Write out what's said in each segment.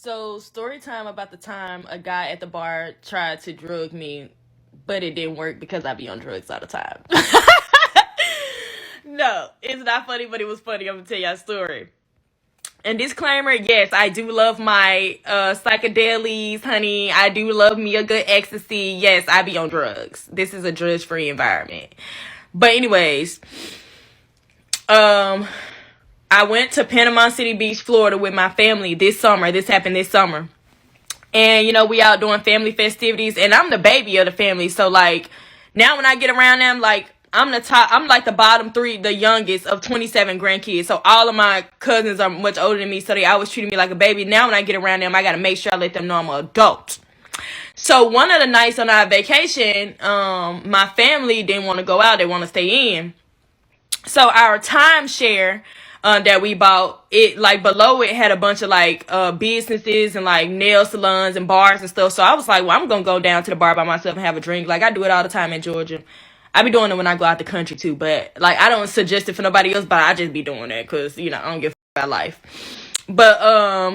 So, story time about the time a guy at the bar tried to drug me, but it didn't work because I be on drugs all the time. No, it's not funny, but it was funny. I'm gonna tell y'all a story. And disclaimer, yes, I do love my psychedelics, honey. I do love me a good ecstasy. Yes, I be on drugs. This is a drug-free environment. But anyways, um, I went to Panama City Beach, Florida with my family this summer. This happened this summer. And, we out doing family festivities. And I'm the baby of the family. So, like, now when I get around them, like, I'm like the bottom three, the youngest of 27 grandkids. So, all of my cousins are much older than me. So, they always treated me like a baby. Now, when I get around them, I got to make sure I let them know I'm an adult. So, one of the nights on our vacation, my family didn't want to go out. They want to stay in. So our timeshare that we bought, it like below it had a bunch of like businesses and like nail salons and bars and stuff. So I was like, well, I'm gonna go down to the bar by myself and have a drink. Like I do it all the time in Georgia. I be doing it when I go out the country too, but like I don't suggest it for nobody else, but I just be doing it because I don't give a about life. But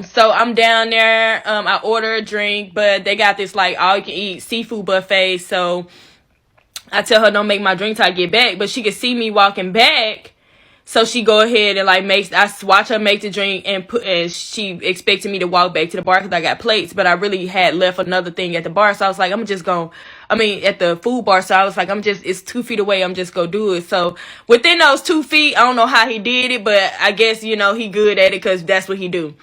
so I'm down there. I order a drink, but they got this like all you can eat seafood buffet. So I tell her don't make my drink till I get back, but she could see me walking back. So she go ahead and like I watch her make the drink and she expected me to walk back to the bar because I got plates, but I really had left another thing at the bar. So I was like, at the food bar. So I was like, it's 2 feet away. I'm just gonna do it. So within those 2 feet, I don't know how he did it, but I guess, he good at it because that's what he do.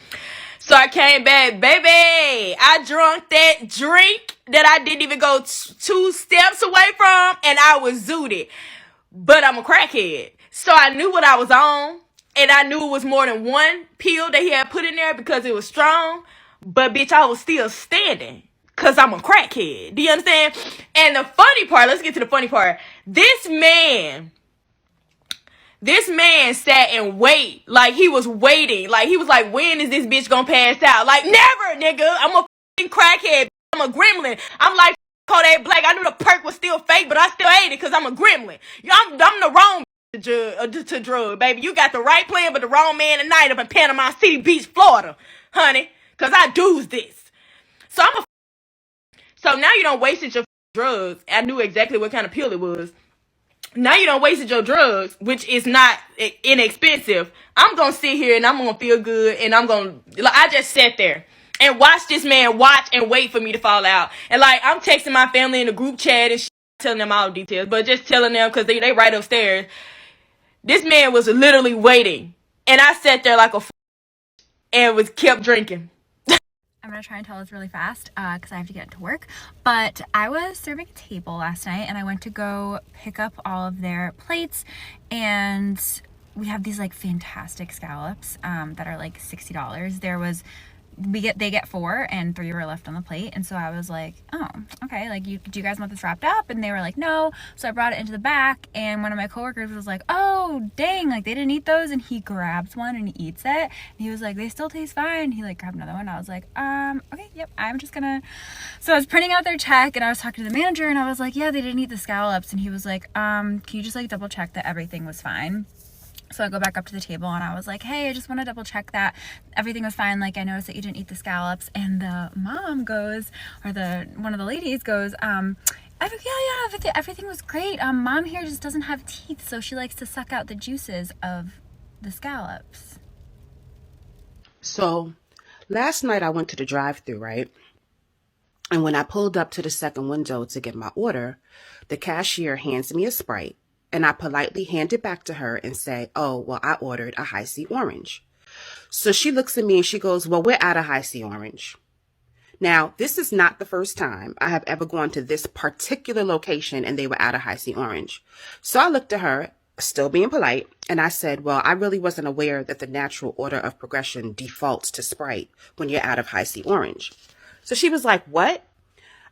So I came back, baby. I drunk that drink that I didn't even go 2 steps away from, and I was zooted. But I'm a crackhead. So I knew what I was on, and I knew it was more than one pill that he had put in there because it was strong. But, bitch, I was still standing because I'm a crackhead. Do you understand? And the funny part, let's get to the funny part. This man sat and wait. Like, he was waiting. Like, he was like, when is this bitch gonna pass out? Like, never, nigga. I'm a fucking crackhead. I'm a gremlin. I'm like Kodak Black. I knew the perk was still fake, but I still ate it because I'm a gremlin. I'm the wrong to drug, baby. You got the right player, but the wrong man tonight up in Panama City Beach, Florida, honey. Because I do's this. So now you don't waste your drugs. I knew exactly what kind of pill it was. Now you don't wasted your drugs, which is not inexpensive. I'm going to sit here and I'm going to feel good and I just sat there and watched this man watch and wait for me to fall out. And like, I'm texting my family in the group chat and telling them all the details, but just telling them because they right upstairs. This man was literally waiting and I sat there like and kept drinking. I'm going to try and tell this really fast because I have to get to work. But I was serving a table last night and I went to go pick up all of their plates, and we have these like fantastic scallops that are like $60. They get 4 and 3 were left on the plate, and so I was like, oh, okay, like do you guys want this wrapped up? And they were like, no. So I brought it into the back, and one of my coworkers was like, oh dang, like they didn't eat those, and he grabs one and he eats it, and he was like, they still taste fine. He like grabbed another one. I was like, okay, yep, I'm just gonna. So I was printing out their check and I was talking to the manager and I was like, yeah, they didn't eat the scallops, and he was like, can you just like double check that everything was fine? So I go back up to the table and I was like, hey, I just want to double check that everything was fine. Like, I noticed that you didn't eat the scallops. And the mom goes, or one of the ladies goes, everything was great. Mom here just doesn't have teeth, so she likes to suck out the juices of the scallops. So last night I went to the drive-thru, right? And when I pulled up to the second window to get my order, the cashier hands me a Sprite. And I politely hand it back to her and say, oh, well, I ordered a high C orange. So she looks at me and she goes, well, we're out of high C orange. Now, this is not the first time I have ever gone to this particular location and they were out of high C orange. So I looked at her, still being polite, and I said, well, I really wasn't aware that the natural order of progression defaults to Sprite when you're out of high C orange. So she was like, what?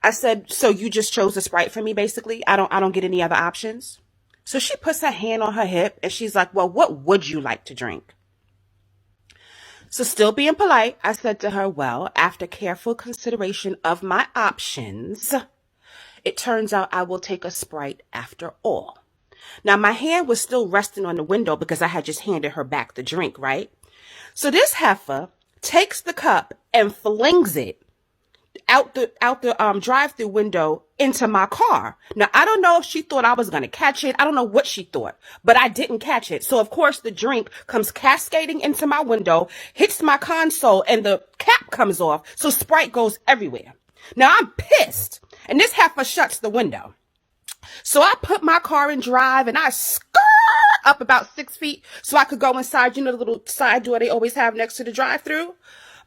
I said, so you just chose a Sprite for me, basically? I don't get any other options? So she puts her hand on her hip and she's like, well, what would you like to drink? So still being polite, I said to her, well, after careful consideration of my options, it turns out I will take a Sprite after all. Now, my hand was still resting on the window because I had just handed her back the drink, right? So this heifer takes the cup and flings it out the drive-through window into my car. Now, I don't know if she thought I was going to catch it. I don't know what she thought, but I didn't catch it. So, of course, the drink comes cascading into my window, hits my console, and the cap comes off. So Sprite goes everywhere. Now, I'm pissed, and this heifer shuts the window. So I put my car in drive, and I skirt up about 6 feet so I could go inside, you know, the little side door they always have next to the drive-through.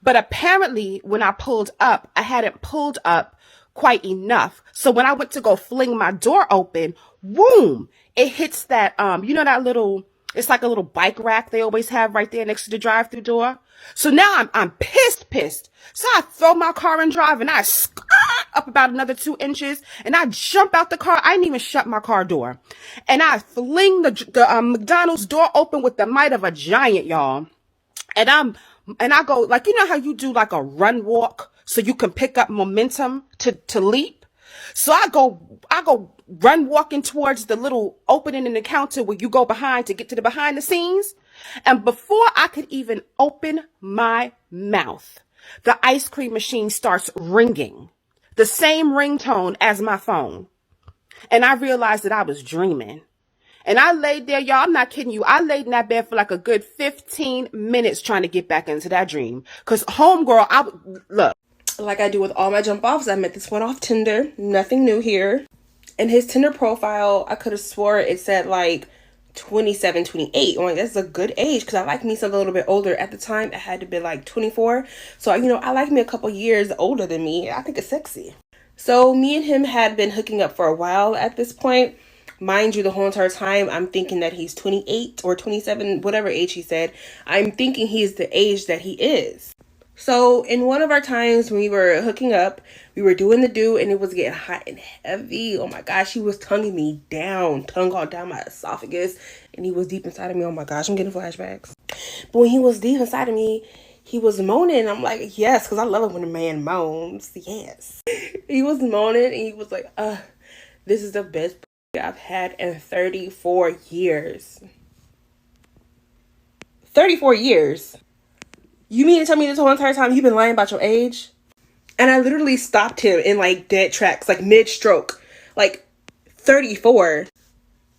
But apparently, when I pulled up, I hadn't pulled up quite enough. So when I went to go fling my door open, boom, it hits that, you know, that little, it's like a little bike rack they always have right there next to the drive-through door. So now I'm pissed. So I throw my car in drive and I skirt up about another 2 inches and I jump out the car. I didn't even shut my car door. And I fling the McDonald's door open with the might of a giant, y'all. And I go, like, you know how you do like a run walk so you can pick up momentum to leap? So I go run walking towards the little opening in the counter where you go behind to get to the behind the scenes. And before I could even open my mouth, the ice cream machine starts ringing, the same ringtone as my phone. And I realized that I was dreaming. And I laid there, y'all, I'm not kidding you. I laid in that bed for like a good 15 minutes trying to get back into that dream. Because homegirl, look. Like I do with all my jump offs, I met this one off Tinder. Nothing new here. And his Tinder profile, I could have swore it said like 27, 28. I'm like, that's a good age because I like me something a little bit older. At the time, it had to be like 24. So, you know, I like me a couple years older than me. I think it's sexy. So me and him had been hooking up for a while at this point. Mind you, the whole entire time, I'm thinking that he's 28 or 27, whatever age he said. I'm thinking he's the age that he is. So in one of our times when we were hooking up, we were doing the do and it was getting hot and heavy. Oh my gosh, he was tonguing me down, tongue all down my esophagus. And he was deep inside of me. Oh my gosh, I'm getting flashbacks. But when he was deep inside of me, he was moaning. I'm like, yes, because I love it when a man moans. Yes. He was moaning and he was like, this is the best I've had in 34 years. 34 years. You mean to tell me this whole entire time you've been lying about your age? And I literally stopped him in like dead tracks, like mid-stroke. Like 34.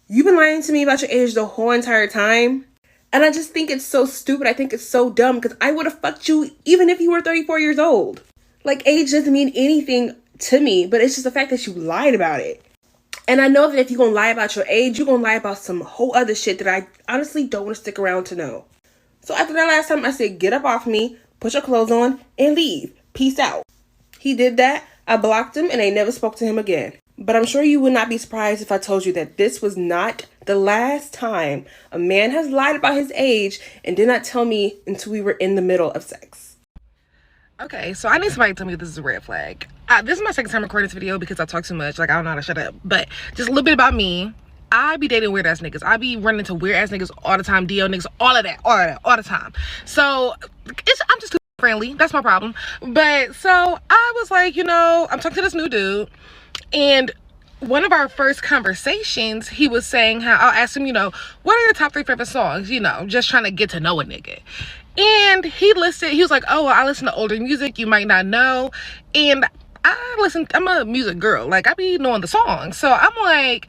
You've been lying to me about your age the whole entire time? And I just think it's so stupid. I think it's so dumb because I would have fucked you even if you were 34 years old. Like age doesn't mean anything to me, but it's just the fact that you lied about it. And I know that if you're going to lie about your age, you're going to lie about some whole other shit that I honestly don't want to stick around to know. So after that last time, I said, get up off me, put your clothes on, and leave. Peace out. He did that. I blocked him, and I never spoke to him again. But I'm sure you would not be surprised if I told you that this was not the last time a man has lied about his age and did not tell me until we were in the middle of sex. Okay, so I need somebody to tell me this is a red flag. This is my second time recording this video because I talk too much. Like, I don't know how to shut up. But just a little bit about me. I be dating weird ass niggas. I be running into weird ass niggas all the time. DL niggas, all of that, all the time. So I'm just too friendly. That's my problem. But so I was like, you know, I'm talking to this new dude, and one of our first conversations, he was saying how I asked him, you know, what are your top 3 favorite songs? You know, just trying to get to know a nigga. And he was like, oh, well, I listen to older music you might not know. And I'm a music girl. Like, I be knowing the songs. So I'm like,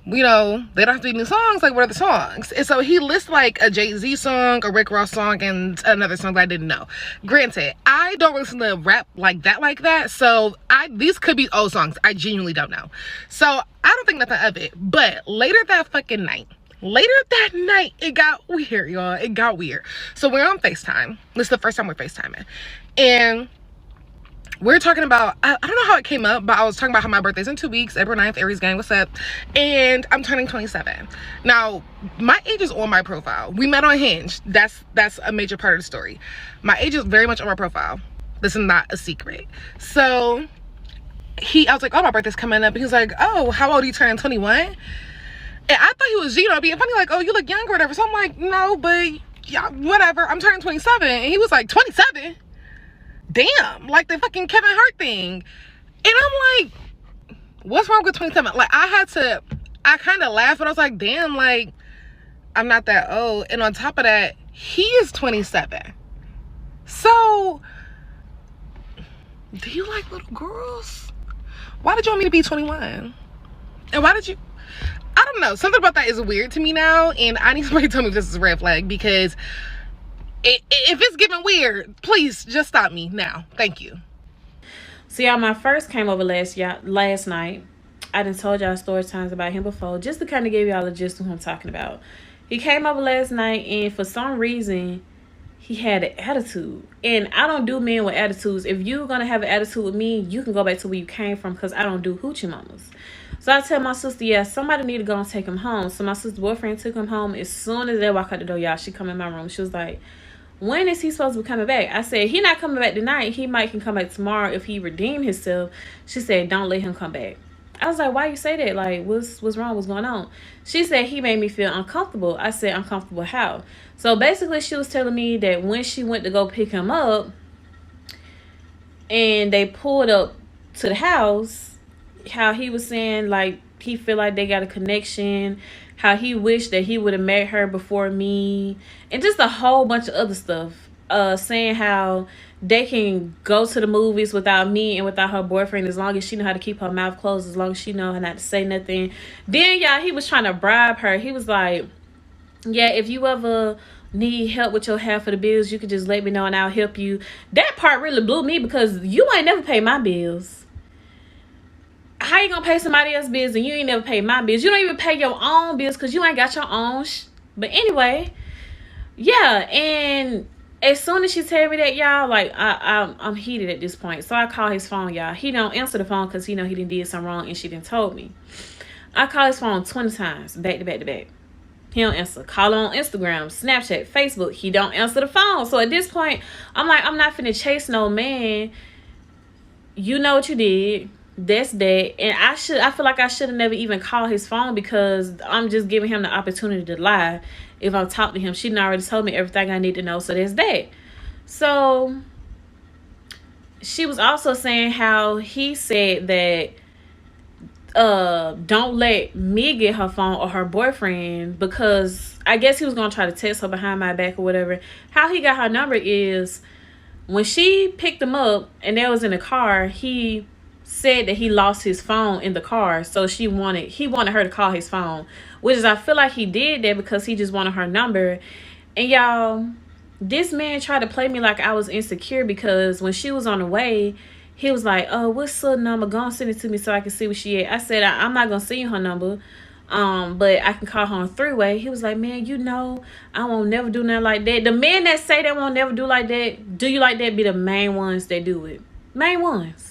you know, they don't have to be new songs. Like, what are the songs? And so he lists like a Jay-Z song, a Rick Ross song, and another song that I didn't know. Granted, I don't listen to rap like that. So these could be old songs. I genuinely don't know. So I don't think nothing of it. But later that night, it got weird, y'all. It got weird. So we're on FaceTime. This is the first time we're FaceTiming. And we're talking about, I don't know how it came up, but I was talking about how my birthday's in 2 weeks. April 9th, Aries gang, what's up? And I'm turning 27. Now, my age is on my profile. We met on Hinge. That's a major part of the story. My age is very much on my profile. This is not a secret. So I was like, oh, my birthday's coming up. He was like, oh, how old are you turning, 21? And I thought he was, you know, being funny, like, oh, you look younger or whatever. So I'm like, no, but yeah, whatever. I'm turning 27. And he was like, 27? Damn, like the fucking Kevin Hart thing. And I'm like, what's wrong with 27? Like, I kind of laughed, but I was like, damn, like, I'm not that old. And on top of that, he is 27. So, do you like little girls? Why did you want me to be 21? And why did you... I don't know. Something about that is weird to me now. And I need somebody to tell me if this is a red flag. Because if it's getting weird, please just stop me now. Thank you. So y'all, my first came over last night. I done told y'all story times about him before, just to kind of give y'all a gist of who I'm talking about. He came over last night, and for some reason, he had an attitude. And I don't do men with attitudes. If you're going to have an attitude with me, you can go back to where you came from, because I don't do hoochie mamas. So I tell my sister, yeah, somebody need to go and take him home. So my sister's boyfriend took him home. As soon as they walk out the door, y'all, she come in my room. She was like, when is he supposed to be coming back? I said, he not coming back tonight. He might can come back tomorrow if he redeem himself. She said, don't let him come back. I was like, why you say that? Like, what's wrong? What's going on? She said, he made me feel uncomfortable. I said, uncomfortable how? So basically, she was telling me that when she went to go pick him up and they pulled up to the house, how he was saying, like, he feel like they got a connection, how he wished that he would have met her before me, and just a whole bunch of other stuff. Saying how they can go to the movies without me and without her boyfriend, as long as she know how to keep her mouth closed, as long as she know how not to say nothing. Then y'all, he was trying to bribe her. He was like, yeah, if you ever need help with your half of the bills, you can just let me know and I'll help you. That part really blew me, because you ain't never pay my bills. How you gonna pay somebody else's bills and you ain't never pay my bills? You don't even pay your own bills because you ain't got your own but anyway, yeah. And as soon as she tell me that, y'all, like, I'm heated at this point. So I call his phone, y'all. He don't answer the phone because he know he done did something wrong and she done told me. I call his phone 20 times, back to back to back. He don't answer. Call on Instagram, Snapchat, Facebook. He don't answer the phone. So at this point, I'm like, I'm not finna chase no man. You know what you did. That's that. And I feel like I should have never even called his phone, because I'm just giving him the opportunity to lie. If I'm talking to him, she done already told me everything I need to know. So there's that. So she was also saying how he said that don't let me get her phone or her boyfriend, because I guess he was gonna try to text her behind my back or whatever. How he got her number is when she picked him up and they was in the car, he said that he lost his phone in the car, so he wanted her to call his phone, which is, I feel like he did that because he just wanted her number. And y'all, this man tried to play me like I was insecure, because when she was on the way, he was like, oh, what's her number? Go and send it to me so I can see where she at. I said, I'm not gonna send you her number, but I can call her on three-way. He was like, man, you know, I won't never do nothing like that. The men that say they won't never do like that, do you like that, be the main ones that do it. Main ones.